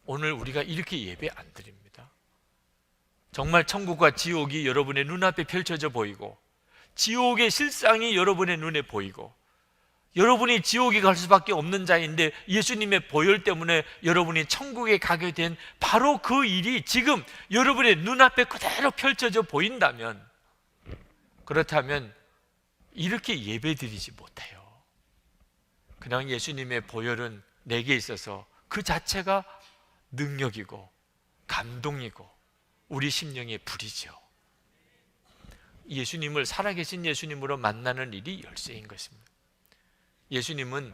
오늘 우리가 이렇게 예배 안 드립니다. 정말 천국과 지옥이 여러분의 눈앞에 펼쳐져 보이고, 지옥의 실상이 여러분의 눈에 보이고, 여러분이 지옥에 갈 수밖에 없는 자인데 예수님의 보혈 때문에 여러분이 천국에 가게 된 바로 그 일이 지금 여러분의 눈앞에 그대로 펼쳐져 보인다면, 그렇다면 이렇게 예배드리지 못해요. 그냥 예수님의 보혈은 내게 있어서 그 자체가 능력이고 감동이고 우리 심령의 불이죠. 예수님을 살아계신 예수님으로 만나는 일이 열쇠인 것입니다. 예수님은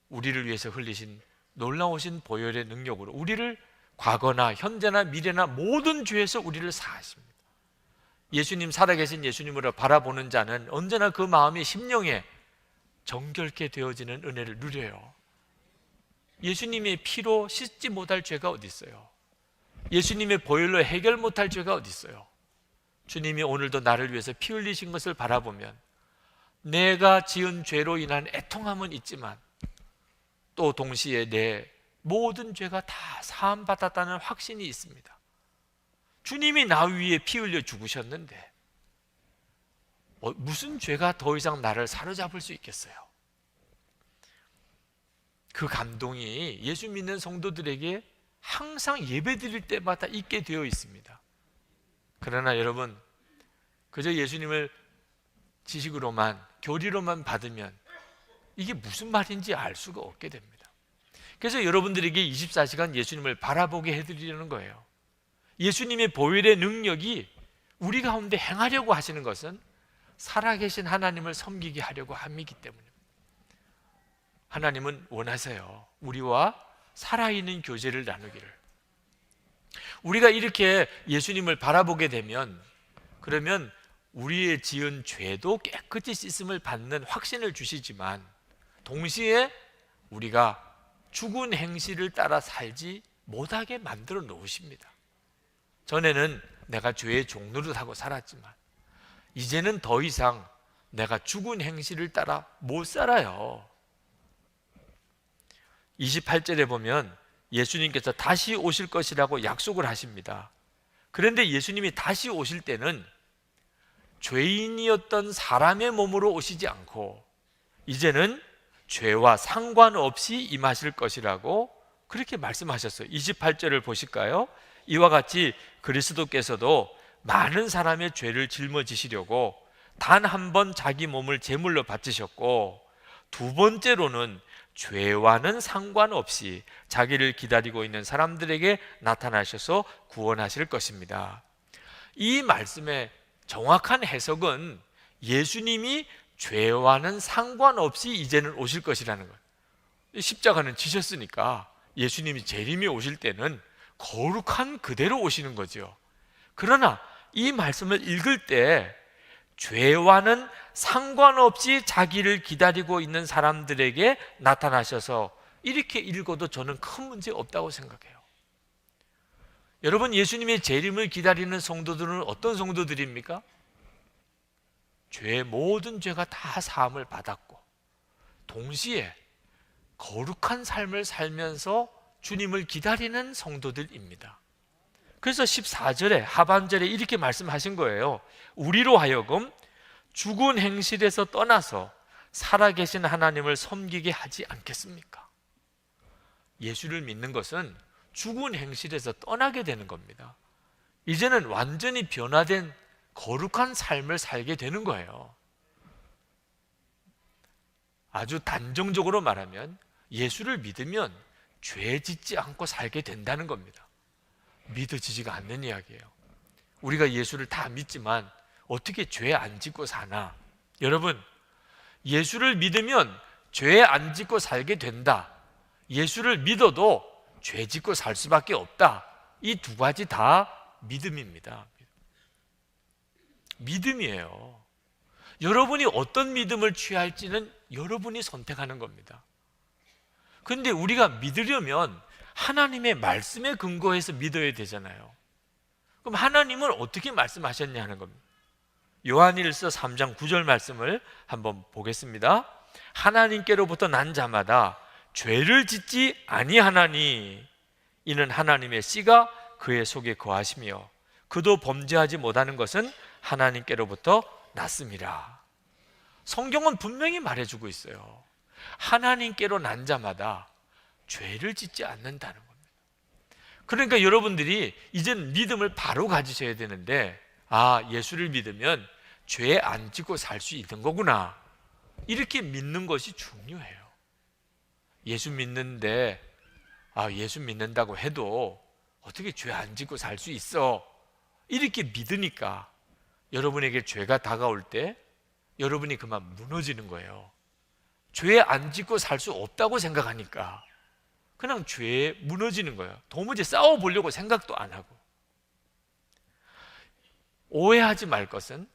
우리를 위해서 흘리신 놀라우신 보혈의 능력으로 우리를 과거나 현재나 미래나 모든 죄에서 우리를 사하십니다. 예수님, 살아계신 예수님으로 바라보는 자는 언제나 그 마음이 심령에 정결케 되어지는 은혜를 누려요. 예수님의 피로 씻지 못할 죄가 어디 있어요? 예수님의 보혈로 해결 못할 죄가 어디 있어요? 주님이 오늘도 나를 위해서 피 흘리신 것을 바라보면 내가 지은 죄로 인한 애통함은 있지만 또 동시에 내 모든 죄가 다 사함받았다는 확신이 있습니다. 주님이 나 위에 피 흘려 죽으셨는데 무슨 죄가 더 이상 나를 사로잡을 수 있겠어요? 그 감동이 예수 믿는 성도들에게 항상 예배드릴 때마다 있게 되어 있습니다. 그러나 여러분, 그저 예수님을 지식으로만, 교리로만 받으면 이게 무슨 말인지 알 수가 없게 됩니다. 그래서 여러분들에게 24시간 예수님을 바라보게 해드리려는 거예요. 예수님의 보혈의 능력이 우리 가운데 행하려고 하시는 것은 살아계신 하나님을 섬기게 하려고 함이기 때문입니다. 하나님은 원하세요. 우리와 살아있는 교제를 나누기를. 우리가 이렇게 예수님을 바라보게 되면, 그러면 우리의 지은 죄도 깨끗이 씻음을 받는 확신을 주시지만 동시에 우리가 죽은 행실을 따라 살지 못하게 만들어 놓으십니다. 전에는 내가 죄의 종노릇하고 살았지만 이제는 더 이상 내가 죽은 행실을 따라 못 살아요. 28절에 보면 예수님께서 다시 오실 것이라고 약속을 하십니다. 그런데 예수님이 다시 오실 때는 죄인이었던 사람의 몸으로 오시지 않고 이제는 죄와 상관없이 임하실 것이라고 그렇게 말씀하셨어요. 28절을 보실까요? 이와 같이 그리스도께서도 많은 사람의 죄를 짊어지시려고 단 한 번 자기 몸을 제물로 바치셨고 두 번째로는 죄와는 상관없이 자기를 기다리고 있는 사람들에게 나타나셔서 구원하실 것입니다. 이 말씀의 정확한 해석은 예수님이 죄와는 상관없이 이제는 오실 것이라는 거예요. 십자가는 지셨으니까 예수님이 재림이 오실 때는 거룩한 그대로 오시는 거죠. 그러나 이 말씀을 읽을 때 죄와는 상관없이 자기를 기다리고 있는 사람들에게 나타나셔서 이렇게 읽어도 저는 큰 문제 없다고 생각해요. 여러분, 예수님의 재림을 기다리는 성도들은 어떤 성도들입니까? 죄의 모든 죄가 다 사함을 받았고 동시에 거룩한 삶을 살면서 주님을 기다리는 성도들입니다. 그래서 14절에 하반절에 이렇게 말씀하신 거예요. 우리로 하여금 죽은 행실에서 떠나서 살아계신 하나님을 섬기게 하지 않겠습니까? 예수를 믿는 것은 죽은 행실에서 떠나게 되는 겁니다. 이제는 완전히 변화된 거룩한 삶을 살게 되는 거예요. 아주 단정적으로 말하면 예수를 믿으면 죄 짓지 않고 살게 된다는 겁니다. 믿어지지가 않는 이야기예요. 우리가 예수를 다 믿지만 어떻게 죄 안 짓고 사나? 여러분, 예수를 믿으면 죄 안 짓고 살게 된다. 예수를 믿어도 죄 짓고 살 수밖에 없다. 이 두 가지 다 믿음입니다. 믿음이에요. 여러분이 어떤 믿음을 취할지는 여러분이 선택하는 겁니다. 그런데 우리가 믿으려면 하나님의 말씀에 근거해서 믿어야 되잖아요. 그럼 하나님은 어떻게 말씀하셨냐는 겁니다. 요한일서 3장 9절 말씀을 한번 보겠습니다. 하나님께로부터 난 자마다 죄를 짓지 아니하나니 이는 하나님의 씨가 그의 속에 거하시며 그도 범죄하지 못하는 것은 하나님께로부터 났음이라. 성경은 분명히 말해주고 있어요. 하나님께로 난 자마다 죄를 짓지 않는다는 겁니다. 그러니까 여러분들이 이젠 믿음을 바로 가지셔야 되는데, 예수를 믿으면 죄 안 짓고 살 수 있는 거구나, 이렇게 믿는 것이 중요해요. 예수 믿는데 예수 믿는다고 해도 어떻게 죄 안 짓고 살 수 있어, 이렇게 믿으니까 여러분에게 죄가 다가올 때 여러분이 그만 무너지는 거예요. 죄 안 짓고 살 수 없다고 생각하니까 그냥 죄에 무너지는 거예요. 도무지 싸워보려고 생각도 안 하고. 오해하지 말 것은,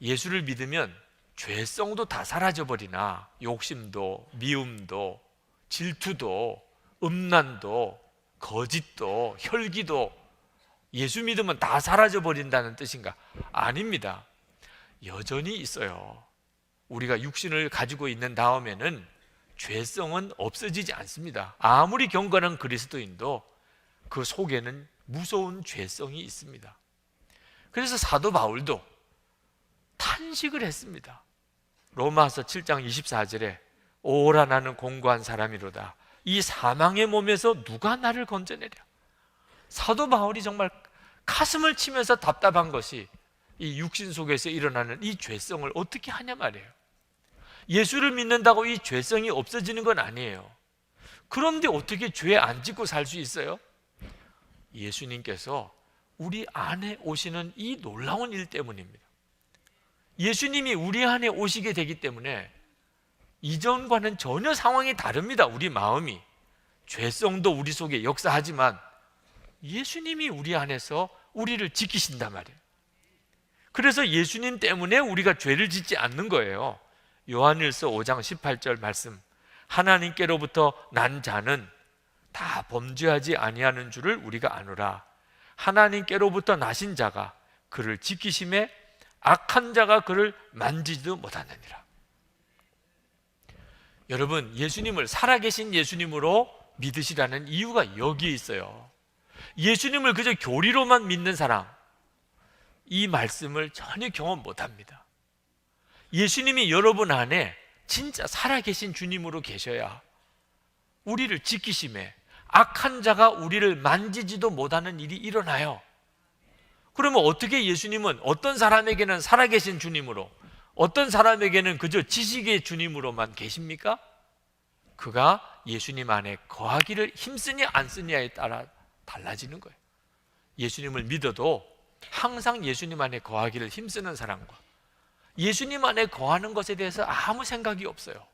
예수를 믿으면 죄성도 다 사라져버리나 욕심도, 미움도, 질투도, 음란도, 거짓도, 혈기도 예수 믿으면 다 사라져버린다는 뜻인가? 아닙니다. 여전히 있어요. 우리가 육신을 가지고 있는 다음에는 죄성은 없어지지 않습니다. 아무리 경건한 그리스도인도 그 속에는 무서운 죄성이 있습니다. 그래서 사도 바울도 탄식을 했습니다. 로마서 7장 24절에 오라 나는 공고한 사람이로다. 이 사망의 몸에서 누가 나를 건져내랴. 사도 바울이 정말 가슴을 치면서 답답한 것이 이 육신 속에서 일어나는 이 죄성을 어떻게 하냐 말이에요. 예수를 믿는다고 이 죄성이 없어지는 건 아니에요. 그런데 어떻게 죄 안 짓고 살 수 있어요? 예수님께서 우리 안에 오시는 이 놀라운 일 때문입니다. 예수님이 우리 안에 오시게 되기 때문에 이전과는 전혀 상황이 다릅니다. 우리 마음이. 죄성도 우리 속에 역사하지만 예수님이 우리 안에서 우리를 지키신단 말이에요. 그래서 예수님 때문에 우리가 죄를 짓지 않는 거예요. 요한일서 5장 18절 말씀, 하나님께로부터 난 자는 다 범죄하지 아니하는 줄을 우리가 아노라. 하나님께로부터 나신 자가 그를 지키심에 악한 자가 그를 만지지도 못하느니라. 여러분, 예수님을 살아계신 예수님으로 믿으시라는 이유가 여기에 있어요. 예수님을 그저 교리로만 믿는 사람, 이 말씀을 전혀 경험 못합니다. 예수님이 여러분 안에 진짜 살아계신 주님으로 계셔야 우리를 지키심에 악한 자가 우리를 만지지도 못하는 일이 일어나요. 그러면 어떻게 예수님은 어떤 사람에게는 살아계신 주님으로, 어떤 사람에게는 그저 지식의 주님으로만 계십니까? 그가 예수님 안에 거하기를 힘쓰냐 안 쓰냐에 따라 달라지는 거예요. 예수님을 믿어도 항상 예수님 안에 거하기를 힘쓰는 사람과 예수님 안에 거하는 것에 대해서 아무 생각이 없어요.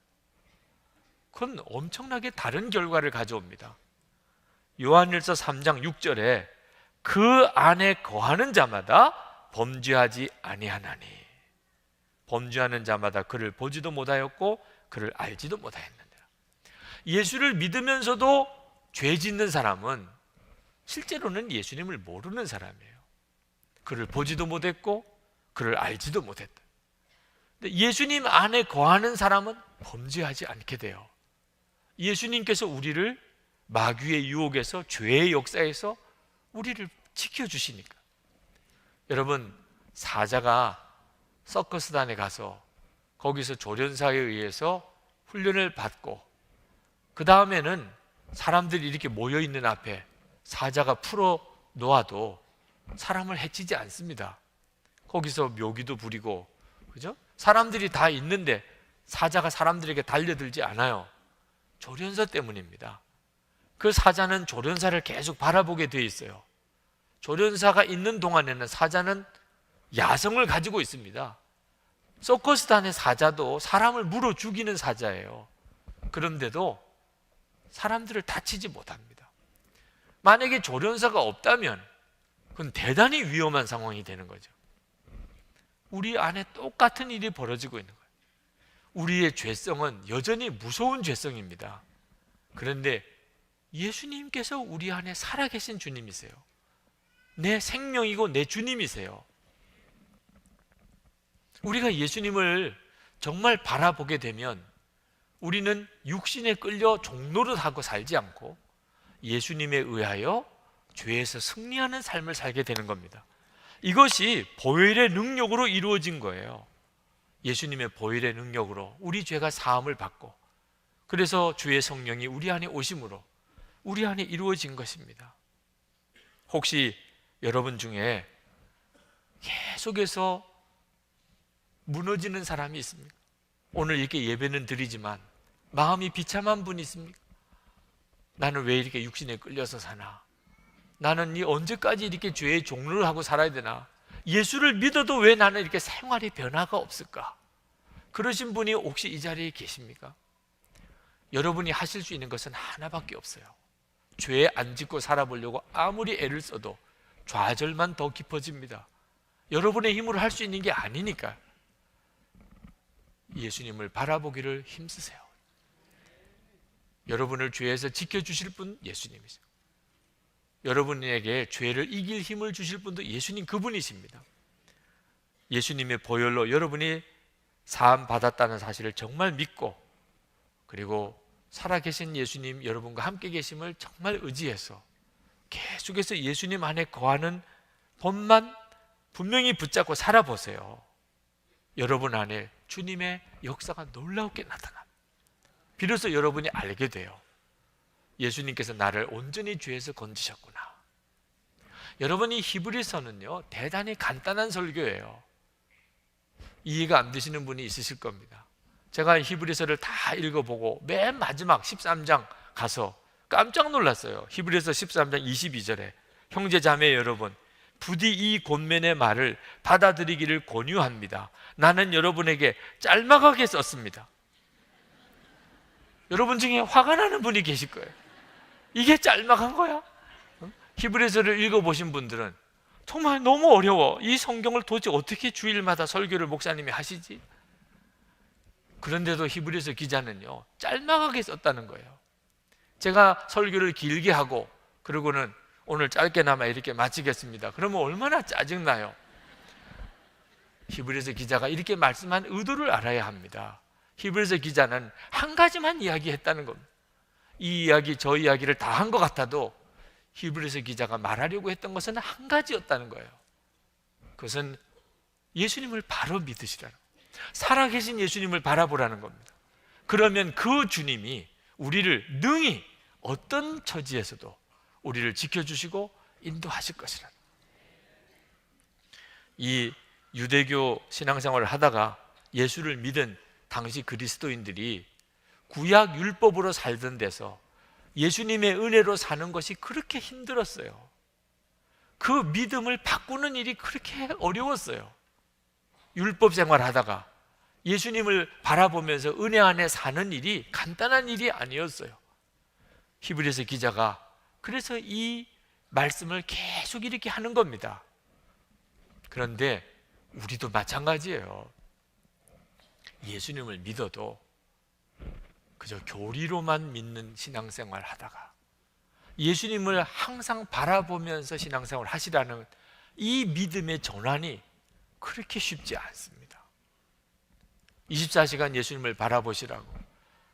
그건 엄청나게 다른 결과를 가져옵니다. 요한일서 3장 6절에 그 안에 거하는 자마다 범죄하지 아니하나니, 범죄하는 자마다 그를 보지도 못하였고 그를 알지도 못하였느니라. 예수를 믿으면서도 죄 짓는 사람은 실제로는 예수님을 모르는 사람이에요. 그를 보지도 못했고 그를 알지도 못했다. 근데 예수님 안에 거하는 사람은 범죄하지 않게 돼요. 예수님께서 우리를 마귀의 유혹에서, 죄의 역사에서 우리를 지켜주시니까. 여러분, 사자가 서커스단에 가서 거기서 조련사에 의해서 훈련을 받고 그 다음에는 사람들이 이렇게 모여있는 앞에 사자가 풀어 놓아도 사람을 해치지 않습니다. 거기서 묘기도 부리고, 그죠? 사람들이 다 있는데 사자가 사람들에게 달려들지 않아요. 조련사 때문입니다. 그 사자는 조련사를 계속 바라보게 돼 있어요. 조련사가 있는 동안에는 사자는 야성을 가지고 있습니다. 서커스단의 사자도 사람을 물어 죽이는 사자예요. 그런데도 사람들을 다치지 못합니다. 만약에 조련사가 없다면 그건 대단히 위험한 상황이 되는 거죠. 우리 안에 똑같은 일이 벌어지고 있는 거예요. 우리의 죄성은 여전히 무서운 죄성입니다. 그런데 예수님께서 우리 안에 살아계신 주님이세요. 내 생명이고 내 주님이세요. 우리가 예수님을 정말 바라보게 되면 우리는 육신에 끌려 종노릇하고 살지 않고 예수님에 의하여 죄에서 승리하는 삶을 살게 되는 겁니다. 이것이 보혈의 능력으로 이루어진 거예요. 예수님의 보혈의 능력으로 우리 죄가 사함을 받고, 그래서 주의 성령이 우리 안에 오심으로 우리 안에 이루어진 것입니다. 혹시 여러분 중에 계속해서 무너지는 사람이 있습니까? 오늘 이렇게 예배는 드리지만 마음이 비참한 분이 있습니까? 나는 왜 이렇게 육신에 끌려서 사나? 나는 언제까지 이렇게 죄의 종로를 하고 살아야 되나? 예수를 믿어도 왜 나는 이렇게 생활의 변화가 없을까? 그러신 분이 혹시 이 자리에 계십니까? 여러분이 하실 수 있는 것은 하나밖에 없어요. 죄에 안 짓고 살아보려고 아무리 애를 써도 좌절만 더 깊어집니다. 여러분의 힘으로 할 수 있는 게 아니니까 예수님을 바라보기를 힘쓰세요. 여러분을 죄에서 지켜주실 분 예수님이세요. 여러분에게 죄를 이길 힘을 주실 분도 예수님 그분이십니다. 예수님의 보혈로 여러분이 사함 받았다는 사실을 정말 믿고, 그리고 살아계신 예수님 여러분과 함께 계심을 정말 의지해서 계속해서 예수님 안에 거하는 법만 분명히 붙잡고 살아보세요. 여러분 안에 주님의 역사가 놀랍게 나타납니다. 비로소 여러분이 알게 돼요. 예수님께서 나를 온전히 죄에서 건지셨구나. 여러분이 히브리서는요 대단히 간단한 설교예요. 이해가 안 되시는 분이 있으실 겁니다. 제가 히브리서를 다 읽어보고 맨 마지막 13장 가서 깜짝 놀랐어요. 히브리서 13장 22절에 형제 자매 여러분, 부디 이 권면의 말을 받아들이기를 권유합니다. 나는 여러분에게 짤막하게 썼습니다. 여러분 중에 화가 나는 분이 계실 거예요. 이게 짤막한 거야? 히브리서를 읽어보신 분들은 정말 너무 어려워. 이 성경을 도대체 어떻게 주일마다 설교를 목사님이 하시지? 그런데도 히브리서 기자는요 짤막하게 썼다는 거예요. 제가 설교를 길게 하고 그러고는 오늘 짧게나마 이렇게 마치겠습니다. 그러면 얼마나 짜증나요? 히브리서 기자가 이렇게 말씀한 의도를 알아야 합니다. 히브리서 기자는 한 가지만 이야기했다는 겁니다. 이 이야기 저 이야기를 다 한 것 같아도 히브리서 기자가 말하려고 했던 것은 한 가지였다는 거예요. 그것은 예수님을 바로 믿으시라는 거예요. 살아계신 예수님을 바라보라는 겁니다. 그러면 그 주님이 우리를 능히 어떤 처지에서도 우리를 지켜주시고 인도하실 것이라. 이 유대교 신앙생활을 하다가 예수를 믿은 당시 그리스도인들이 구약 율법으로 살던 데서 예수님의 은혜로 사는 것이 그렇게 힘들었어요. 그 믿음을 바꾸는 일이 그렇게 어려웠어요. 율법 생활하다가 예수님을 바라보면서 은혜 안에 사는 일이 간단한 일이 아니었어요. 히브리서 기자가 그래서 이 말씀을 계속 이렇게 하는 겁니다. 그런데 우리도 마찬가지예요. 예수님을 믿어도 그저 교리로만 믿는 신앙생활 하다가 예수님을 항상 바라보면서 신앙생활 하시라는 이 믿음의 전환이 그렇게 쉽지 않습니다. 24시간 예수님을 바라보시라고,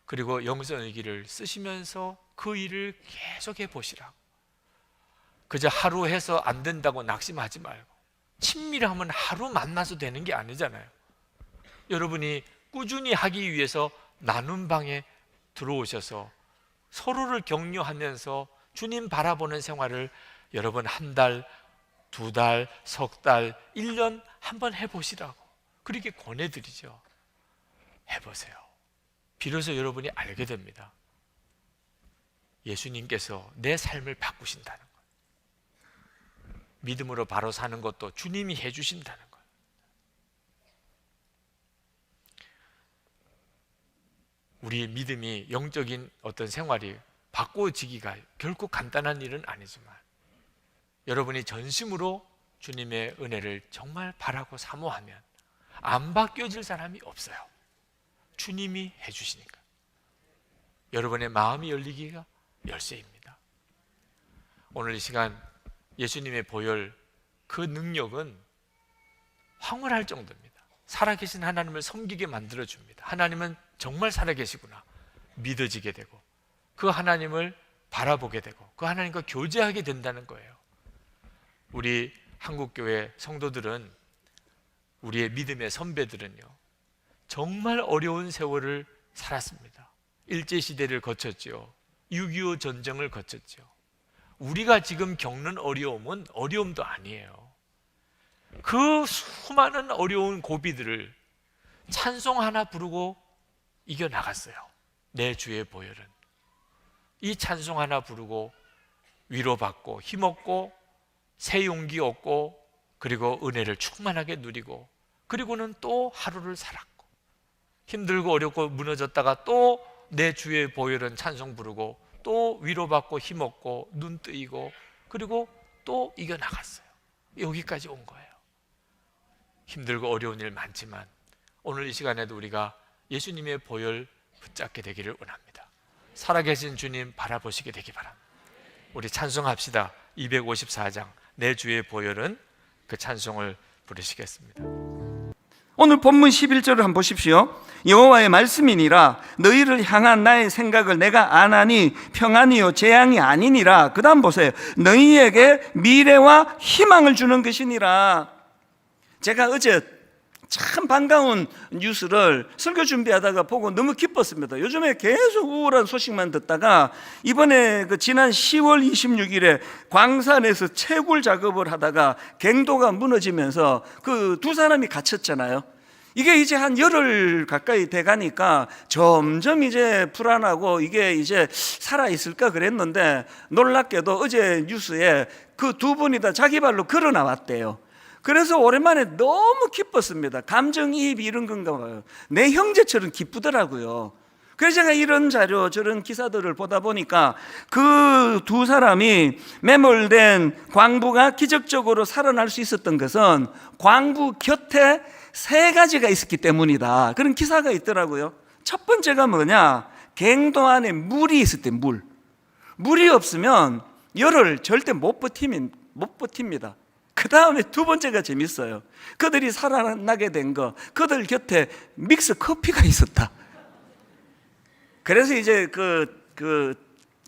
그리고 영성일기를 쓰시면서 그 일을 계속해 보시라고. 그저 하루 해서 안 된다고 낙심하지 말고, 친밀함은 하루 만나서 되는 게 아니잖아요. 여러분이 꾸준히 하기 위해서 나눔 방에 들어오셔서 서로를 격려하면서 주님 바라보는 생활을 여러분 한 달, 두 달, 석 달, 1년 한번 해보시라고 그렇게 권해드리죠. 해보세요. 비로소 여러분이 알게 됩니다. 예수님께서 내 삶을 바꾸신다는 것, 믿음으로 바로 사는 것도 주님이 해주신다는 것. 우리의 믿음이, 영적인 어떤 생활이 바꿔지기가 결코 간단한 일은 아니지만 여러분이 전심으로 주님의 은혜를 정말 바라고 사모하면 안 바뀌어질 사람이 없어요. 주님이 해주시니까. 여러분의 마음이 열리기가 열쇠입니다. 오늘 이 시간 예수님의 보혈, 그 능력은 황홀할 정도입니다. 살아계신 하나님을 섬기게 만들어줍니다. 하나님은 정말 살아계시구나 믿어지게 되고, 그 하나님을 바라보게 되고 그 하나님과 교제하게 된다는 거예요. 우리 한국교회 성도들은, 우리의 믿음의 선배들은요, 정말 어려운 세월을 살았습니다. 일제시대를 거쳤죠. 6.25 전쟁을 거쳤죠. 우리가 지금 겪는 어려움은 어려움도 아니에요. 그 수많은 어려운 고비들을 찬송 하나 부르고 이겨나갔어요. 내 주의 보혈은. 이 찬송 하나 부르고 위로받고 힘없고 새 용기 얻고 그리고 은혜를 충만하게 누리고 그리고는 또 하루를 살았고 힘들고 어렵고 무너졌다가 또 내 주의 보혈은 찬송 부르고 또 위로받고 힘없고 눈 뜨이고 그리고 또 이겨나갔어요. 여기까지 온 거예요. 힘들고 어려운 일 많지만 오늘 이 시간에도 우리가 예수님의 보혈 붙잡게 되기를 원합니다. 살아계신 주님 바라보시게 되기 바랍니다. 우리 찬송합시다. 254장 내 주의 보혈은, 그 찬송을 부르시겠습니다. 오늘 본문 11절을 한번 보십시오. 여호와의 말씀이니라 너희를 향한 나의 생각을 내가 아나니 평안이요 재앙이 아니니라. 그 다음 보세요. 너희에게 미래와 희망을 주는 것이니라. 제가 어제 참 반가운 뉴스를 설교 준비하다가 보고 너무 기뻤습니다. 요즘에 계속 우울한 소식만 듣다가 이번에 지난 10월 26일에 광산에서 채굴 작업을 하다가 갱도가 무너지면서 그 두 사람이 갇혔잖아요. 이게 이제 한 열흘 가까이 돼 가니까 점점 이제 불안하고 이게 이제 살아있을까 그랬는데 놀랍게도 어제 뉴스에 그 두 분이 다 자기 발로 걸어 나왔대요. 그래서 오랜만에 너무 기뻤습니다. 감정이입이 이런 건가 봐요. 내 형제처럼 기쁘더라고요. 그래서 제가 이런 자료 저런 기사들을 보다 보니까 그 두 사람이 매몰된 광부가 기적적으로 살아날 수 있었던 것은 광부 곁에 세 가지가 있었기 때문이다. 그런 기사가 있더라고요. 첫 번째가 뭐냐, 갱도 안에 물이 있을 때 물이 없으면 열을 절대 못 버팁니다. 그 다음에 두 번째가 재밌어요. 그들이 살아나게 된 거, 그들 곁에 믹스 커피가 있었다. 그래서 이제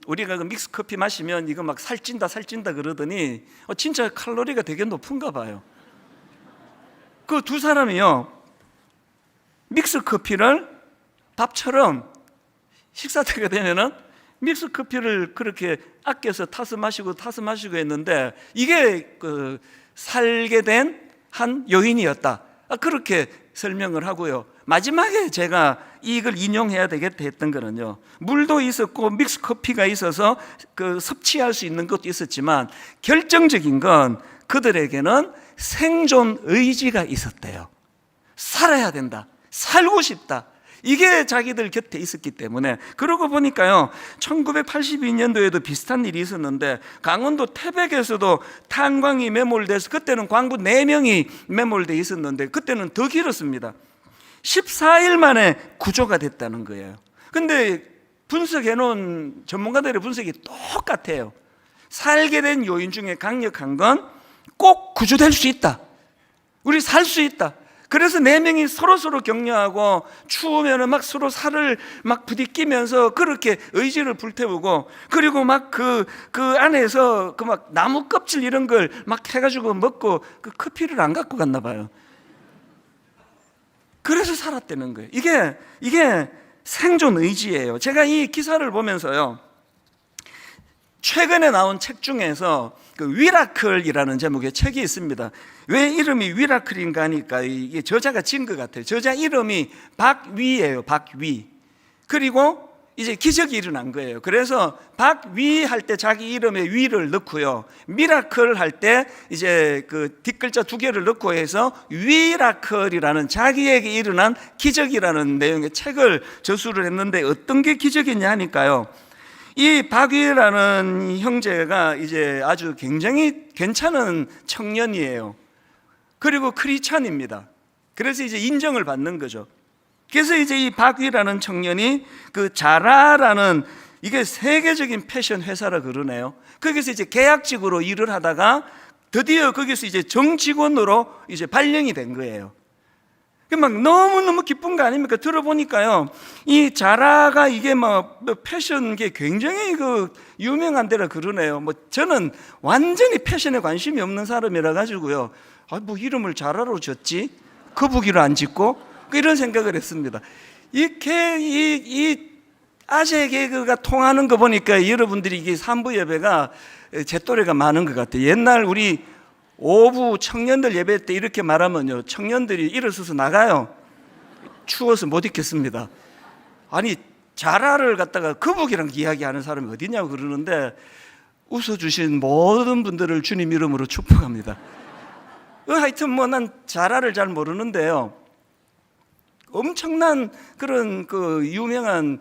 우리가 그 믹스 커피 마시면 이거 막 살찐다 그러더니 진짜 칼로리가 되게 높은가 봐요. 그 두 사람이요, 믹스 커피를 밥처럼 식사 때가 되면은 믹스 커피를 그렇게 아껴서 타서 마시고 했는데 이게 살게 된 한 요인이었다. 그렇게 설명을 하고요. 마지막에 제가 이걸 인용해야 되겠다 했던 거는요, 물도 있었고 믹스 커피가 있어서 섭취할 수 있는 것도 있었지만 결정적인 건 그들에게는 생존 의지가 있었대요. 살아야 된다, 살고 싶다, 이게 자기들 곁에 있었기 때문에. 그러고 보니까요, 1982년도에도 비슷한 일이 있었는데 강원도 태백에서도 탄광이 매몰돼서 그때는 광부 4명이 매몰돼 있었는데 그때는 더 길었습니다. 14일 만에 구조가 됐다는 거예요. 근데 분석해놓은 전문가들의 분석이 똑같아요. 살게 된 요인 중에 강력한 건 꼭 구조될 수 있다, 우리 살 수 있다. 그래서 4명이 서로 격려하고 추우면 막 서로 살을 막 부딪히면서 그렇게 의지를 불태우고, 그리고 막 그 안에서 그 막 나무 껍질 이런 걸 막 해가지고 먹고 그 커피를 안 갖고 갔나 봐요. 그래서 살았다는 거예요. 이게 생존 의지예요. 제가 이 기사를 보면서요, 최근에 나온 책 중에서 그 위라클이라는 제목의 책이 있습니다. 왜 이름이 위라클인가 하니까 이게 저자가 지은 것 같아요. 저자 이름이 박위예요. 박위. 그리고 이제 기적이 일어난 거예요. 그래서 박위 할 때 자기 이름에 위를 넣고요, 미라클 할 때 이제 그 뒷글자 2개를 넣고 해서 위라클이라는 자기에게 일어난 기적이라는 내용의 책을 저술을 했는데 어떤 게 기적이냐 하니까요, 이 박위라는 형제가 이제 아주 굉장히 괜찮은 청년이에요. 그리고 크리스찬입니다. 그래서 이제 인정을 받는 거죠. 그래서 이제 이 박위라는 청년이 그 자라라는, 이게 세계적인 패션 회사라 그러네요. 거기서 이제 계약직으로 일을 하다가 드디어 거기서 이제 정직원으로 이제 발령이 된 거예요. 막 너무너무 기쁜 거 아닙니까? 들어보니까요, 이 자라가 이게 패션계 굉장히 유명한 데라 그러네요. 저는 완전히 패션에 관심이 없는 사람이라 가지고요, 이름을 자라로 졌지? 거북이로 안 짓고? 이런 생각을 했습니다. 이 아재 개그가 통하는 거 보니까 여러분들이 이게 산부 예배가 제 또래가 많은 것 같아요. 옛날 우리 오부 청년들 예배 때 이렇게 말하면요, 청년들이 일어서서 나가요. 추워서 못 있겠습니다. 아니, 자라를 갖다가 거북이랑 이야기하는 사람이 어디냐고 그러는데, 웃어주신 모든 분들을 주님 이름으로 축복합니다. 하여튼 난 자라를 잘 모르는데요, 엄청난 그런 유명한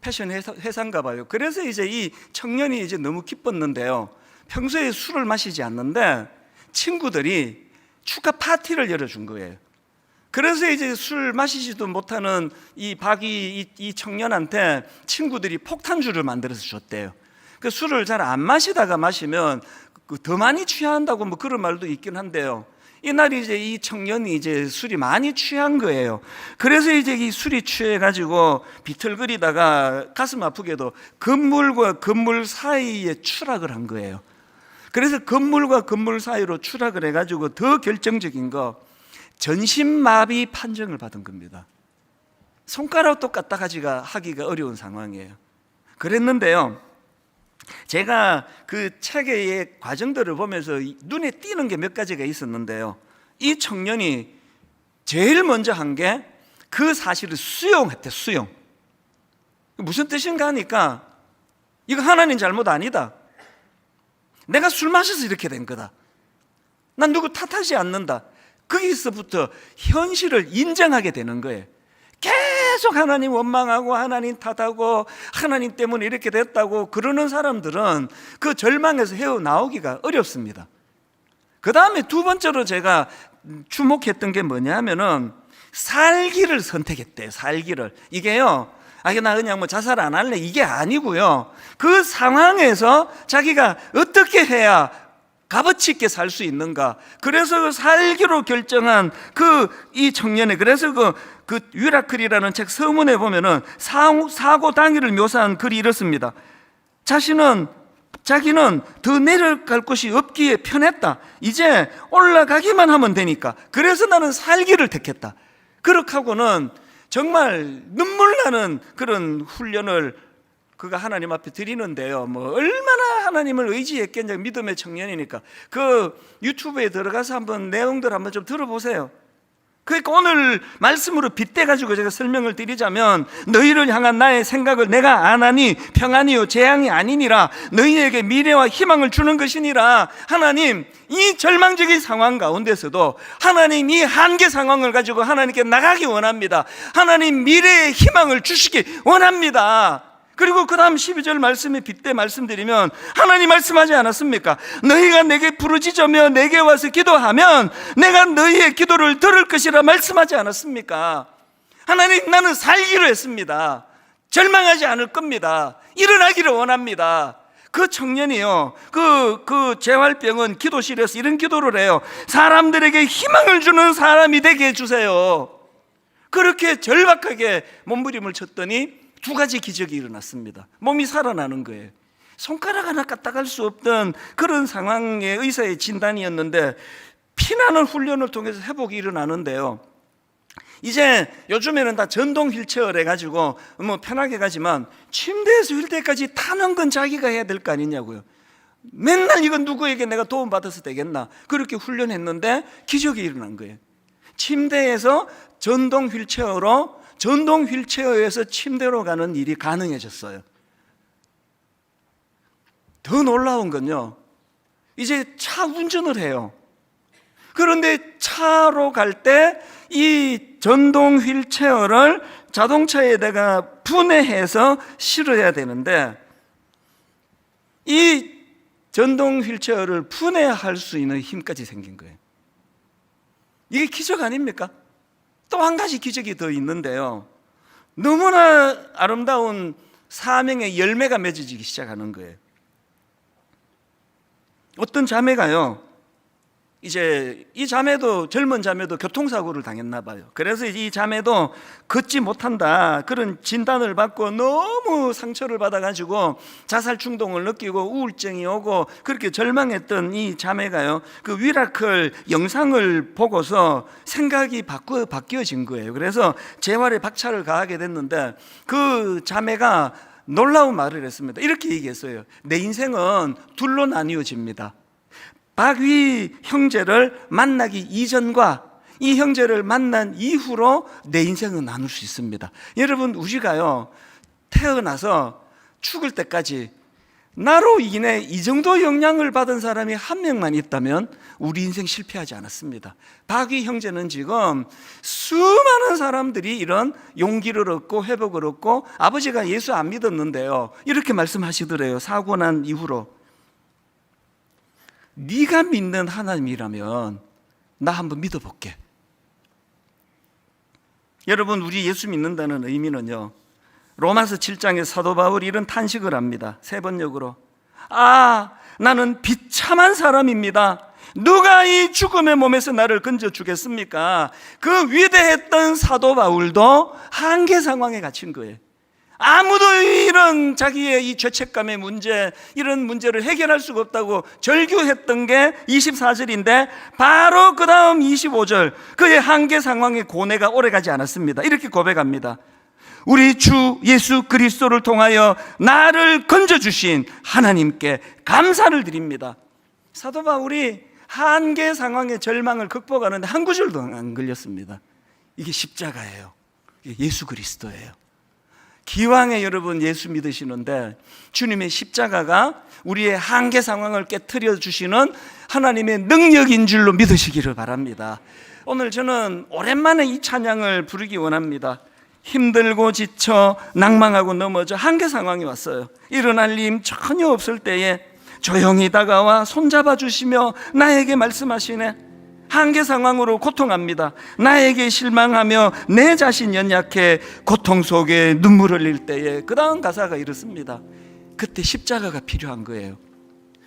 패션 회사인가 봐요. 그래서 이제 이 청년이 이제 너무 기뻤는데요, 평소에 술을 마시지 않는데 친구들이 축하 파티를 열어준 거예요. 그래서 이제 술 마시지도 못하는 이 이 청년한테 친구들이 폭탄주를 만들어서 줬대요. 그 술을 잘 안 마시다가 마시면 더 많이 취한다고 그런 말도 있긴 한데요, 이날 이제 이 청년이 이제 술이 많이 취한 거예요. 그래서 이제 이 술이 취해가지고 비틀거리다가 가슴 아프게도 건물과 건물 사이에 추락을 한 거예요. 그래서 건물과 건물 사이로 추락을 해가지고 더 결정적인 거, 전신마비 판정을 받은 겁니다. 손가락도 까딱하기가 어려운 상황이에요. 그랬는데요, 제가 그 책의 과정들을 보면서 눈에 띄는 게 몇 가지가 있었는데요, 이 청년이 제일 먼저 한 게 그 사실을 수용했대. 수용. 무슨 뜻인가 하니까, 이거 하나님 잘못 아니다. 내가 술 마셔서 이렇게 된 거다. 난 누구 탓하지 않는다. 거기서부터 현실을 인정하게 되는 거예요. 계속 하나님 원망하고 하나님 탓하고 하나님 때문에 이렇게 됐다고 그러는 사람들은 그 절망에서 헤어나오기가 어렵습니다. 그 다음에 두 번째로 제가 주목했던 게 뭐냐면은 살기를 선택했대요. 살기를. 이게요, 나 그냥 자살 안 할래, 이게 아니고요, 그 상황에서 자기가 어떻게 해야 값어치 있게 살 수 있는가, 그래서 살기로 결정한 이 청년의, 그래서 그 유라클이라는 책 서문에 보면은 사고 당일을 묘사한 글이 이렇습니다. 자기는 더 내려갈 곳이 없기에 편했다. 이제 올라가기만 하면 되니까. 그래서 나는 살기를 택했다. 그렇게 하고는 정말 눈물 나는 그런 훈련을 그가 하나님 앞에 드리는데요, 얼마나 하나님을 의지했겠냐. 믿음의 청년이니까. 그 유튜브에 들어가서 한번 내용들 한번 좀 들어보세요. 그러니까 오늘 말씀으로 빗대가지고 제가 설명을 드리자면, 너희를 향한 나의 생각을 내가 아나니 평안이요 재앙이 아니니라, 너희에게 미래와 희망을 주는 것이니라. 하나님, 이 절망적인 상황 가운데서도 하나님 이 한계 상황을 가지고 하나님께 나가기 원합니다. 하나님 미래의 희망을 주시기 원합니다. 그리고 그 다음 12절 말씀에 빗대 말씀드리면, 하나님 말씀하지 않았습니까? 너희가 내게 부르짖으며 내게 와서 기도하면 내가 너희의 기도를 들을 것이라 말씀하지 않았습니까? 하나님, 나는 살기로 했습니다. 절망하지 않을 겁니다. 일어나기를 원합니다. 그 청년이요, 그 재활병원 기도실에서 이런 기도를 해요. 사람들에게 희망을 주는 사람이 되게 해주세요. 그렇게 절박하게 몸부림을 쳤더니 두 가지 기적이 일어났습니다. 몸이 살아나는 거예요. 손가락 하나 까딱할 수 없던 그런 상황의 의사의 진단이었는데, 피나는 훈련을 통해서 회복이 일어나는데요, 이제 요즘에는 다 전동 휠체어를 해가지고 편하게 가지만, 침대에서 휠체어까지 타는 건 자기가 해야 될 거 아니냐고요. 맨날 이건 누구에게 내가 도움받아서 되겠나. 그렇게 훈련했는데 기적이 일어난 거예요. 침대에서 전동 휠체어에서 침대로 가는 일이 가능해졌어요. 더 놀라운 건요, 이제 차 운전을 해요. 그런데 차로 갈 때 이 전동 휠체어를 자동차에다가 분해해서 실어야 되는데, 이 전동 휠체어를 분해할 수 있는 힘까지 생긴 거예요. 이게 기적 아닙니까? 또 한 가지 기적이 더 있는데요, 너무나 아름다운 사명의 열매가 맺어지기 시작하는 거예요. 어떤 자매가요, 이제 이 자매도, 젊은 자매도 교통사고를 당했나 봐요. 그래서 이 자매도 걷지 못한다, 그런 진단을 받고 너무 상처를 받아가지고 자살 충동을 느끼고 우울증이 오고 그렇게 절망했던 이 자매가요, 그 위라클 영상을 보고서 생각이 바뀌어진 거예요. 그래서 재활에 박차를 가하게 됐는데, 그 자매가 놀라운 말을 했습니다. 이렇게 얘기했어요. 내 인생은 둘로 나뉘어집니다. 박위 형제를 만나기 이전과 이 형제를 만난 이후로 내 인생은 나눌 수 있습니다. 여러분, 우리가요, 태어나서 죽을 때까지 나로 인해 이 정도 영향을 받은 사람이 한 명만 있다면 우리 인생 실패하지 않았습니다. 박위 형제는 지금 수많은 사람들이 이런 용기를 얻고 회복을 얻고, 아버지가 예수 안 믿었는데요, 이렇게 말씀하시더래요. 사고 난 이후로. 네가 믿는 하나님이라면 나 한번 믿어볼게. 여러분, 우리 예수 믿는다는 의미는요, 로마서 7장에 사도 바울이 이런 탄식을 합니다. 세 번역으로. 나는 비참한 사람입니다. 누가 이 죽음의 몸에서 나를 건져주겠습니까? 그 위대했던 사도 바울도 한계 상황에 갇힌 거예요. 아무도 이런 자기의 이 죄책감의 문제, 이런 문제를 해결할 수가 없다고 절규했던 게 24절인데, 바로 그 다음 25절, 그의 한계 상황의 고뇌가 오래가지 않았습니다. 이렇게 고백합니다. 우리 주 예수 그리스도를 통하여 나를 건져주신 하나님께 감사를 드립니다. 사도 바울이 한계 상황의 절망을 극복하는데 한 구절도 안 걸렸습니다. 이게 십자가예요. 이게 예수 그리스도예요. 기왕에 여러분 예수 믿으시는데, 주님의 십자가가 우리의 한계 상황을 깨트려 주시는 하나님의 능력인 줄로 믿으시기를 바랍니다. 오늘 저는 오랜만에 이 찬양을 부르기 원합니다. 힘들고 지쳐 낭망하고 넘어져 한계 상황이 왔어요. 일어날 힘 전혀 없을 때에 조용히 다가와 손잡아 주시며 나에게 말씀하시네. 한계 상황으로 고통합니다. 나에게 실망하며 내 자신 연약해 고통 속에 눈물 흘릴 때에, 그 다음 가사가 이렇습니다. 그때 십자가가 필요한 거예요.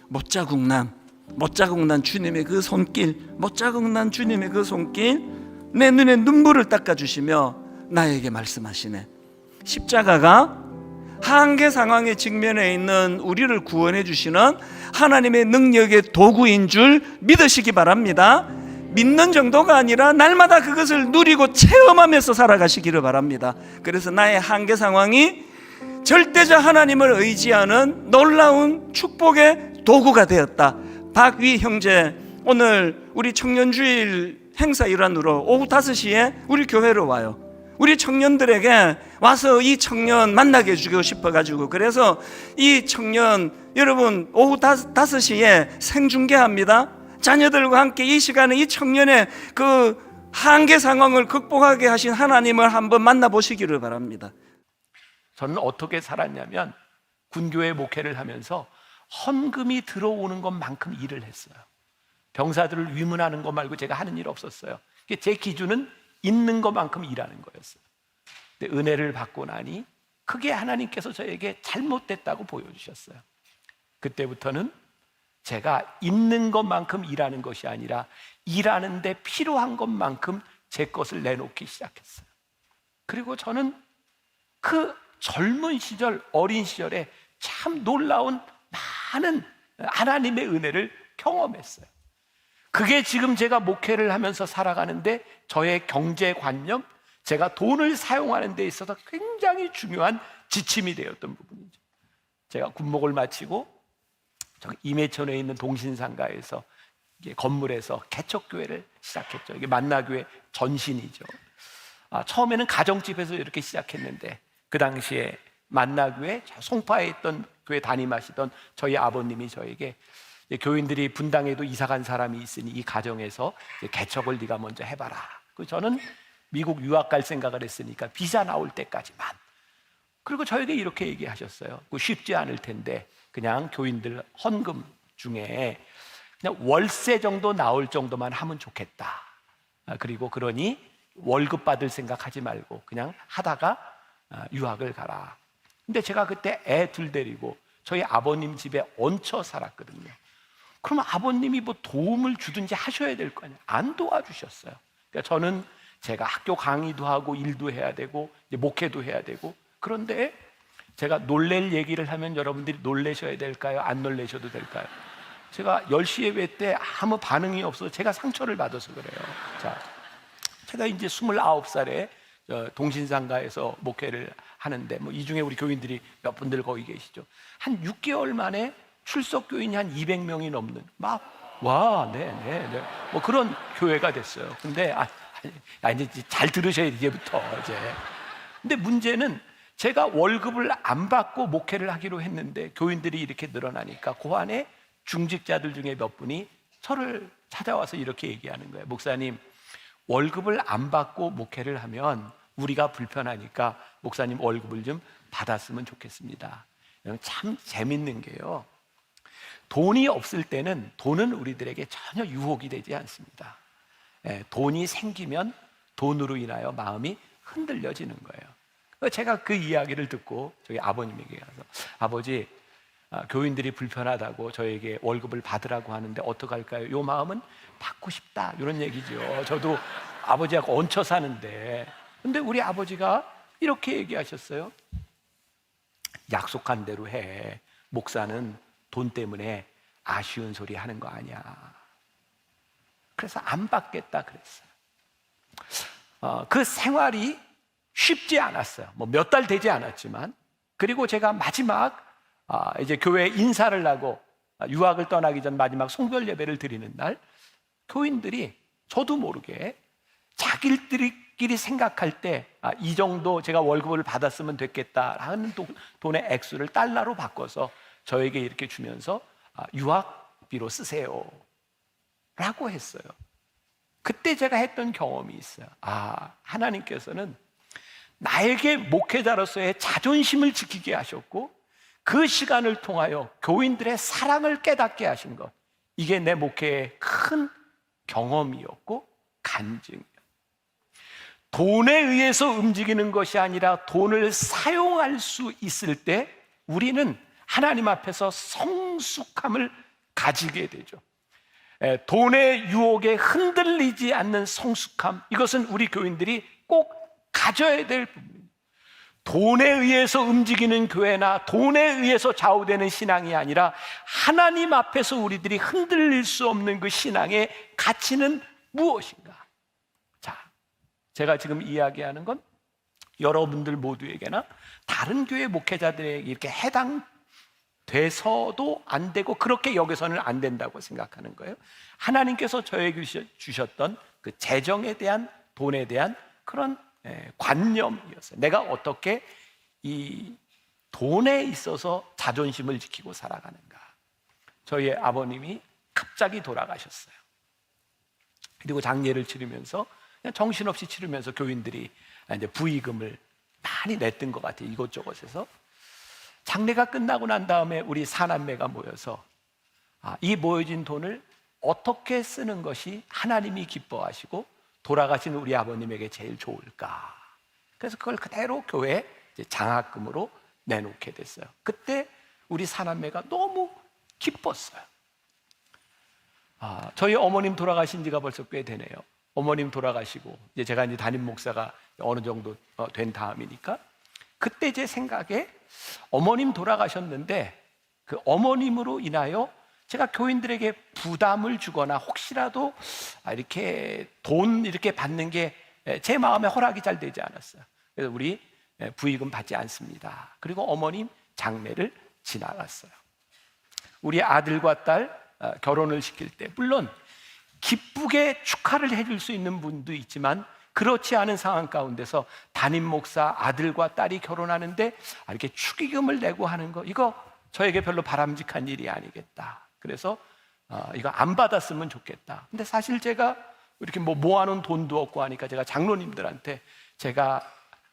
못자국난 주님의 그 손길, 못자국난 주님의 그 손길, 내 눈에 눈물을 닦아주시며 나에게 말씀하시네. 십자가가 한계 상황에 직면해 있는 우리를 구원해 주시는 하나님의 능력의 도구인 줄 믿으시기 바랍니다. 믿는 정도가 아니라 날마다 그것을 누리고 체험하면서 살아가시기를 바랍니다. 그래서 나의 한계 상황이 절대자 하나님을 의지하는 놀라운 축복의 도구가 되었다. 박위 형제, 오늘 우리 청년주일 행사 일환으로 오후 5시에 우리 교회로 와요. 우리 청년들에게 와서 이 청년 만나게 해주고 싶어가지고, 그래서 이 청년 여러분 오후 5시에 생중계합니다. 자녀들과 함께 이 시간에 이 청년의 그 한계 상황을 극복하게 하신 하나님을 한번 만나보시기를 바랍니다. 저는 어떻게 살았냐면, 군교회 목회를 하면서 헌금이 들어오는 것만큼 일을 했어요. 병사들을 위문하는 것 말고 제가 하는 일 없었어요. 제 기준은 있는 것만큼 일하는 거였어요. 근데 은혜를 받고 나니 크게 하나님께서 저에게 잘못됐다고 보여주셨어요. 그때부터는 제가 있는 것만큼 일하는 것이 아니라 일하는데 필요한 것만큼 제 것을 내놓기 시작했어요. 그리고 저는 그 젊은 시절, 어린 시절에 참 놀라운 많은 하나님의 은혜를 경험했어요. 그게 지금 제가 목회를 하면서 살아가는데 저의 경제관념, 제가 돈을 사용하는 데 있어서 굉장히 중요한 지침이 되었던 부분이죠. 제가 군목을 마치고 임해천에 있는 동신상가에서 건물에서 개척교회를 시작했죠. 이게 만나교회 전신이죠. 처음에는 가정집에서 이렇게 시작했는데, 그 당시에 만나교회 송파에 있던 교회 담임하시던 저희 아버님이 저에게 교인들이 분당에도 이사간 사람이 있으니 이 가정에서 개척을 네가 먼저 해봐라. 저는 미국 유학 갈 생각을 했으니까 비자 나올 때까지만. 그리고 저에게 이렇게 얘기하셨어요. 쉽지 않을 텐데 그냥 교인들 헌금 중에 그냥 월세 정도 나올 정도만 하면 좋겠다. 그리고 그러니 월급 받을 생각하지 말고 그냥 하다가 유학을 가라. 근데 제가 그때 애 둘 데리고 저희 아버님 집에 얹혀 살았거든요. 그러면 아버님이 뭐 도움을 주든지 하셔야 될 거 아니에요. 안 도와주셨어요. 그러니까 저는 제가 학교 강의도 하고 일도 해야 되고 이제 목회도 해야 되고, 그런데 제가 놀랄 얘기를 하면 여러분들이 놀라셔야 될까요? 안 놀라셔도 될까요? 제가 10시 예배 때 아무 반응이 없어서 제가 상처를 받아서 그래요. 자, 제가 이제 29살에 동신상가에서 목회를 하는데, 뭐 이 중에 우리 교인들이 몇 분들 거기 계시죠. 한 6개월 만에 출석 교인이 한 200명이 넘는, 뭐 그런 교회가 됐어요. 근데 이제 잘 들으셔야 돼, 이제부터 이제. 근데 문제는 제가 월급을 안 받고 목회를 하기로 했는데 교인들이 이렇게 늘어나니까 그 안에 중직자들 중에 몇 분이 저를 찾아와서 이렇게 얘기하는 거예요. 목사님, 월급을 안 받고 목회를 하면 우리가 불편하니까 목사님 월급을 좀 받았으면 좋겠습니다. 참 재밌는 게요, 돈이 없을 때는 돈은 우리들에게 전혀 유혹이 되지 않습니다. 돈이 생기면 돈으로 인하여 마음이 흔들려지는 거예요. 제가 그 이야기를 듣고 저희 아버님에게 가서, 아버지, 교인들이 불편하다고 저에게 월급을 받으라고 하는데 어떡할까요? 요 마음은 받고 싶다, 이런 얘기죠. 저도 아버지하고 얹혀 사는데. 근데 우리 아버지가 이렇게 얘기하셨어요. 약속한 대로 해. 목사는 돈 때문에 아쉬운 소리 하는 거 아니야. 그래서 안 받겠다 그랬어요. 그 생활이 쉽지 않았어요. 뭐 몇 달 되지 않았지만. 그리고 제가 마지막 이제 교회 인사를 하고 유학을 떠나기 전 마지막 송별 예배를 드리는 날, 교인들이 저도 모르게 자기들끼리 생각할 때 이 정도 제가 월급을 받았으면 됐겠다 하는 돈의 액수를 달러로 바꿔서 저에게 이렇게 주면서 유학비로 쓰세요 라고 했어요. 그때 제가 했던 경험이 있어요. 하나님께서는 나에게 목회자로서의 자존심을 지키게 하셨고, 그 시간을 통하여 교인들의 사랑을 깨닫게 하신 것, 이게 내 목회의 큰 경험이었고 간증이에요. 돈에 의해서 움직이는 것이 아니라 돈을 사용할 수 있을 때 우리는 하나님 앞에서 성숙함을 가지게 되죠. 돈의 유혹에 흔들리지 않는 성숙함, 이것은 우리 교인들이 꼭 가져야 될 부분입니다. 돈에 의해서 움직이는 교회나 돈에 의해서 좌우되는 신앙이 아니라 하나님 앞에서 우리들이 흔들릴 수 없는 그 신앙의 가치는 무엇인가? 자, 제가 지금 이야기하는 건 여러분들 모두에게나 다른 교회 목회자들에게 이렇게 해당돼서도 안 되고 그렇게 여기서는 안 된다고 생각하는 거예요. 하나님께서 저에게 주셨던 그 재정에 대한, 돈에 대한 그런 관념이었어요. 내가 어떻게 이 돈에 있어서 자존심을 지키고 살아가는가. 저희 아버님이 갑자기 돌아가셨어요. 그리고 장례를 치르면서 그냥 정신없이 치르면서 교인들이 이제 부의금을 많이 냈던 것 같아요. 이곳저곳에서. 장례가 끝나고 난 다음에 우리 사남매가 모여서 이 모여진 돈을 어떻게 쓰는 것이 하나님이 기뻐하시고 돌아가신 우리 아버님에게 제일 좋을까? 그래서 그걸 그대로 교회에 장학금으로 내놓게 됐어요. 그때 우리 사남매가 너무 기뻤어요. 저희 어머님 돌아가신 지가 벌써 꽤 되네요. 어머님 돌아가시고 이제 제가 이제 담임 목사가 어느 정도 된 다음이니까, 그때 제 생각에 어머님 돌아가셨는데 그 어머님으로 인하여 제가 교인들에게 부담을 주거나 혹시라도 이렇게 돈 이렇게 받는 게 제 마음에 허락이 잘 되지 않았어요. 그래서 우리 부의금 받지 않습니다. 그리고 어머님 장례를 지나갔어요. 우리 아들과 딸 결혼을 시킬 때 물론 기쁘게 축하를 해줄 수 있는 분도 있지만, 그렇지 않은 상황 가운데서 담임 목사 아들과 딸이 결혼하는데 이렇게 축의금을 내고 하는 거, 이거 저에게 별로 바람직한 일이 아니겠다. 그래서 이거 안 받았으면 좋겠다. 근데 사실 제가 이렇게 모아놓은 돈도 없고 하니까 제가 장로님들한테 제가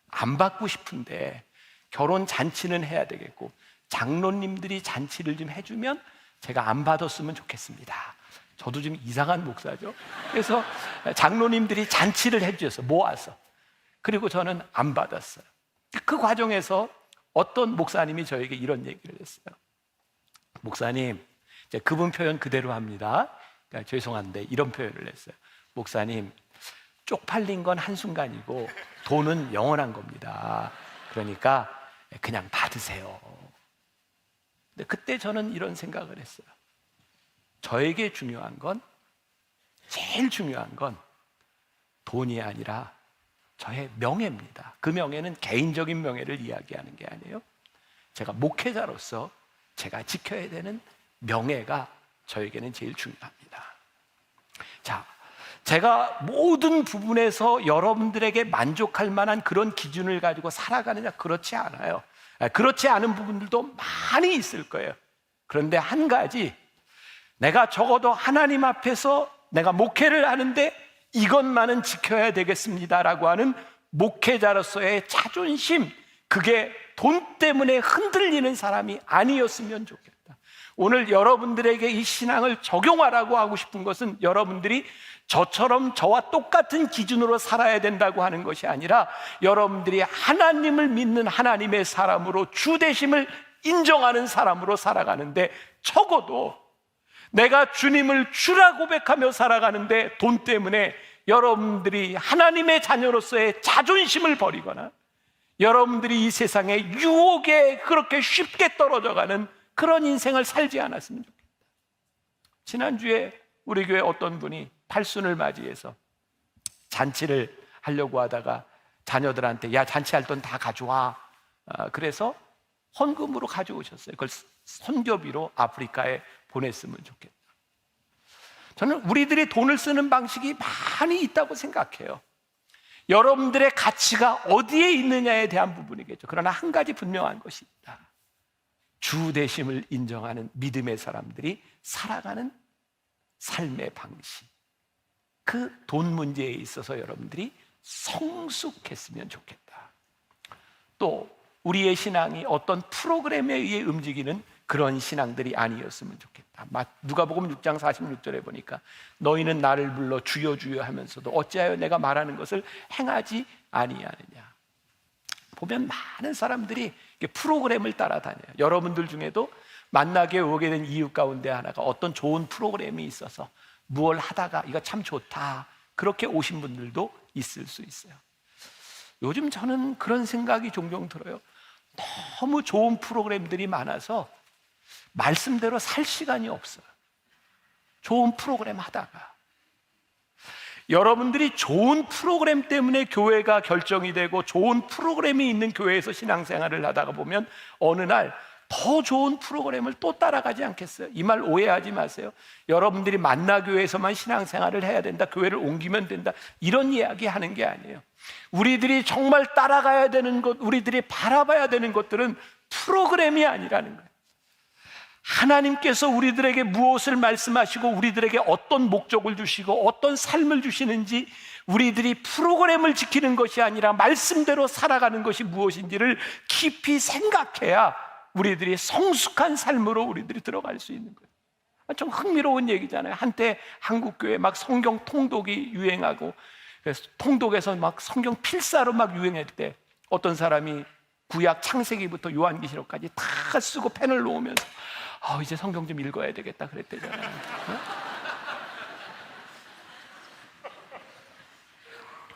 안 받고 싶은데 결혼 잔치는 해야 되겠고 장로님들이 잔치를 좀 해주면 제가 안 받았으면 좋겠습니다. 저도 좀 이상한 목사죠. 그래서 장로님들이 잔치를 해주셔서 모아서, 그리고 저는 안 받았어요. 그 과정에서 어떤 목사님이 저에게 이런 얘기를 했어요. 목사님, 이제 그분 표현 그대로 합니다. 그러니까 죄송한데 이런 표현을 했어요. 목사님, 쪽팔린 건 한순간이고 돈은 영원한 겁니다. 그러니까 그냥 받으세요. 근데 그때 저는 이런 생각을 했어요. 저에게 중요한 건, 제일 중요한 건 돈이 아니라 저의 명예입니다. 그 명예는 개인적인 명예를 이야기하는 게 아니에요. 제가 목회자로서 제가 지켜야 되는 명예가 저에게는 제일 중요합니다. 자, 제가 모든 부분에서 여러분들에게 만족할 만한 그런 기준을 가지고 살아가느냐? 그렇지 않아요. 그렇지 않은 부분들도 많이 있을 거예요. 그런데 한 가지, 내가 적어도 하나님 앞에서 내가 목회를 하는데 이것만은 지켜야 되겠습니다라고 하는 목회자로서의 자존심, 그게 돈 때문에 흔들리는 사람이 아니었으면 좋겠다. 오늘 여러분들에게 이 신앙을 적용하라고 하고 싶은 것은 여러분들이 저처럼 저와 똑같은 기준으로 살아야 된다고 하는 것이 아니라 여러분들이 하나님을 믿는 하나님의 사람으로 주되심을 인정하는 사람으로 살아가는데, 적어도 내가 주님을 주라 고백하며 살아가는데 돈 때문에 여러분들이 하나님의 자녀로서의 자존심을 버리거나 여러분들이 이 세상의 유혹에 그렇게 쉽게 떨어져가는 그런 인생을 살지 않았으면 좋겠다. 지난주에 우리 교회 어떤 분이 팔순을 맞이해서 잔치를 하려고 하다가 자녀들한테 야, 잔치할 돈 다 가져와. 그래서 헌금으로 가져오셨어요. 그걸 선교비로 아프리카에 보냈으면 좋겠다. 저는 우리들이 돈을 쓰는 방식이 많이 있다고 생각해요. 여러분들의 가치가 어디에 있느냐에 대한 부분이겠죠. 그러나 한 가지 분명한 것이 있다. 주 되심을 인정하는 믿음의 사람들이 살아가는 삶의 방식, 그 돈 문제에 있어서 여러분들이 성숙했으면 좋겠다. 또 우리의 신앙이 어떤 프로그램에 의해 움직이는 그런 신앙들이 아니었으면 좋겠다. 누가복음 6장 46절에 보니까 너희는 나를 불러 주여 주여 하면서도 어찌하여 내가 말하는 것을 행하지 아니하느냐. 보면 많은 사람들이 프로그램을 따라다녀요. 여러분들 중에도 만나게 오게 된 이유 가운데 하나가 어떤 좋은 프로그램이 있어서 무얼 하다가 이거 참 좋다, 그렇게 오신 분들도 있을 수 있어요. 요즘 저는 그런 생각이 종종 들어요. 너무 좋은 프로그램들이 많아서 말씀대로 살 시간이 없어요. 좋은 프로그램 하다가 여러분들이 좋은 프로그램 때문에 교회가 결정이 되고 좋은 프로그램이 있는 교회에서 신앙생활을 하다가 보면 어느 날 더 좋은 프로그램을 또 따라가지 않겠어요? 이 말 오해하지 마세요. 여러분들이 만나교회에서만 신앙생활을 해야 된다, 교회를 옮기면 된다, 이런 이야기 하는 게 아니에요. 우리들이 정말 따라가야 되는 것, 우리들이 바라봐야 되는 것들은 프로그램이 아니라는 거예요. 하나님께서 우리들에게 무엇을 말씀하시고 우리들에게 어떤 목적을 주시고 어떤 삶을 주시는지, 우리들이 프로그램을 지키는 것이 아니라 말씀대로 살아가는 것이 무엇인지를 깊이 생각해야 우리들이 성숙한 삶으로 우리들이 들어갈 수 있는 거예요. 좀 흥미로운 얘기잖아요. 한때 한국교회 막 성경 통독이 유행하고, 그래서 통독에서 막 성경 필사로 막 유행할 때 어떤 사람이 구약 창세기부터 요한계시록까지 다 쓰고 펜을 놓으면서 이제 성경 좀 읽어야 되겠다 그랬대잖아요.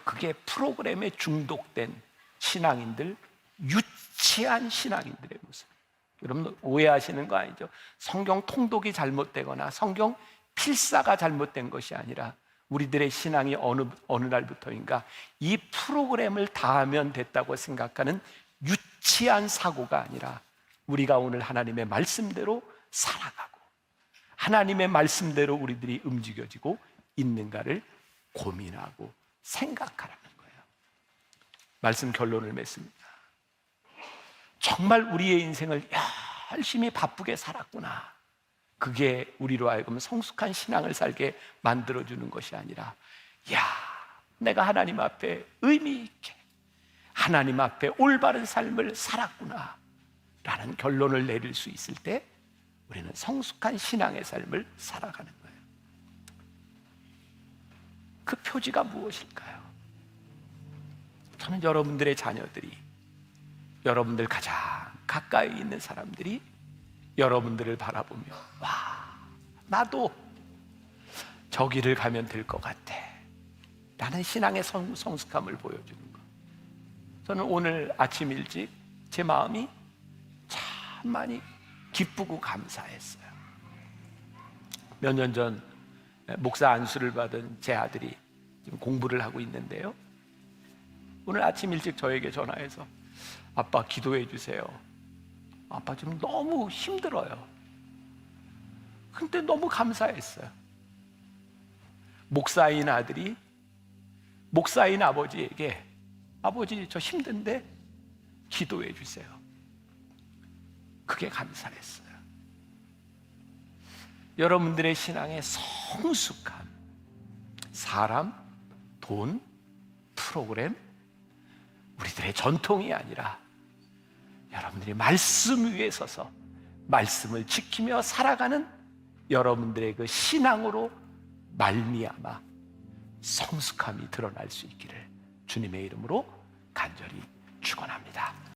그게 프로그램에 중독된 신앙인들, 유치한 신앙인들의 모습. 여러분 오해하시는 거 아니죠? 성경 통독이 잘못되거나 성경 필사가 잘못된 것이 아니라 우리들의 신앙이 어느 날부터인가 이 프로그램을 다 하면 됐다고 생각하는 유치한 사고가 아니라 우리가 오늘 하나님의 말씀대로 살아가고 하나님의 말씀대로 우리들이 움직여지고 있는가를 고민하고 생각하라는 거예요. 말씀 결론을 맺습니다. 정말 우리의 인생을 열심히 바쁘게 살았구나, 그게 우리로 하여금 성숙한 신앙을 살게 만들어주는 것이 아니라, 내가 하나님 앞에 의미 있게 하나님 앞에 올바른 삶을 살았구나 라는 결론을 내릴 수 있을 때 우리는 성숙한 신앙의 삶을 살아가는 거예요. 그 표지가 무엇일까요? 저는 여러분들의 자녀들이, 여러분들 가장 가까이 있는 사람들이 여러분들을 바라보며 나도 저 길을 가면 될 것 같아 라는 신앙의 성숙함을 보여주는 것. 저는 오늘 아침 일찍 제 마음이 참 많이 기쁘고 감사했어요. 몇 년 전 목사 안수를 받은 제 아들이 지금 공부를 하고 있는데요, 오늘 아침 일찍 저에게 전화해서 아빠 기도해 주세요. 아빠 지금 너무 힘들어요. 근데 너무 감사했어요. 목사인 아들이 목사인 아버지에게 아버지 저 힘든데 기도해 주세요. 그게 감사했어요. 여러분들의 신앙의 성숙함, 사람, 돈, 프로그램, 우리들의 전통이 아니라 여러분들이 말씀 위에 서서 말씀을 지키며 살아가는 여러분들의 그 신앙으로 말미암아 성숙함이 드러날 수 있기를 주님의 이름으로 간절히 축원합니다.